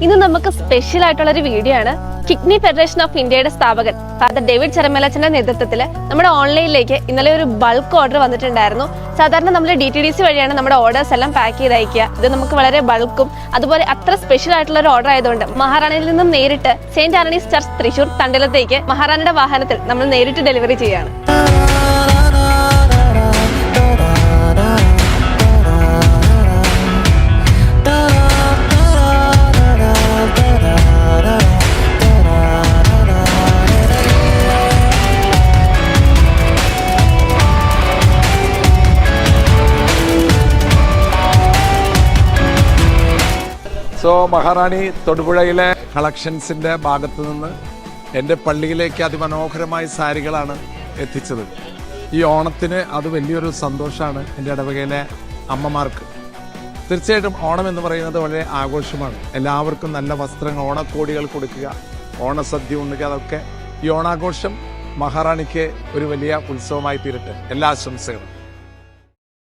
ഇന്ന് നമുക്ക് സ്പെഷ്യൽ ആയിട്ടുള്ള ഒരു വീഡിയോ ആണ്. കിഡ്നി ഫെഡറേഷൻ ഓഫ് ഇന്ത്യയുടെ സ്ഥാപകൻ ഫാദർ ഡേവിഡ് ചെറമേലച്ചന്റെ നേതൃത്വത്തിൽ നമ്മുടെ ഓൺലൈനിലേക്ക് ഇന്നലെ ഒരു ബൾക്ക് ഓർഡർ വന്നിട്ടുണ്ടായിരുന്നു. സാധാരണ നമ്മൾ DTDC വഴിയാണ് നമ്മുടെ ഓർഡേഴ്സ് എല്ലാം പാക്ക് ചെയ്ത് അയക്കുക. ഇത് നമുക്ക് വളരെ ബൾക്കും അതുപോലെ അത്ര സ്പെഷ്യൽ ആയിട്ടുള്ള ഒരു ഓർഡർ ആയതുകൊണ്ട് മഹാറാണിയിൽ നിന്നും നേരിട്ട് സെന്റ് ആന്റണീസ് ചർച്ച് തൃശൂർ തണ്ടിലത്തേക്ക് മഹാറാണിയുടെ വാഹനത്തിൽ നമ്മൾ നേരിട്ട് ഡെലിവറി ചെയ്യാണ്. മഹാറാണി തൊടുപുഴയിലെ കളക്ഷൻസിൻ്റെ ഭാഗത്ത് നിന്ന് എൻ്റെ പള്ളിയിലേക്ക് അതിമനോഹരമായ സാരികളാണ് എത്തിച്ചത്. ഈ ഓണത്തിന് അത് വലിയൊരു സന്തോഷമാണ് എൻ്റെ ഇടവകയിലെ അമ്മമാർക്ക്. തീർച്ചയായിട്ടും ഓണം എന്ന് പറയുന്നത് വളരെ ആഘോഷമാണ്. എല്ലാവർക്കും നല്ല വസ്ത്രങ്ങൾ, ഓണക്കോടികൾ കൊടുക്കുക, ഓണസദ്യ ഉണ്ണുക, അതൊക്കെ ഈ ഓണാഘോഷം മഹാറാണിക്ക് ഒരു വലിയ ഉത്സവമായി തീരട്ടെ. എല്ലാ ആശംസകളും.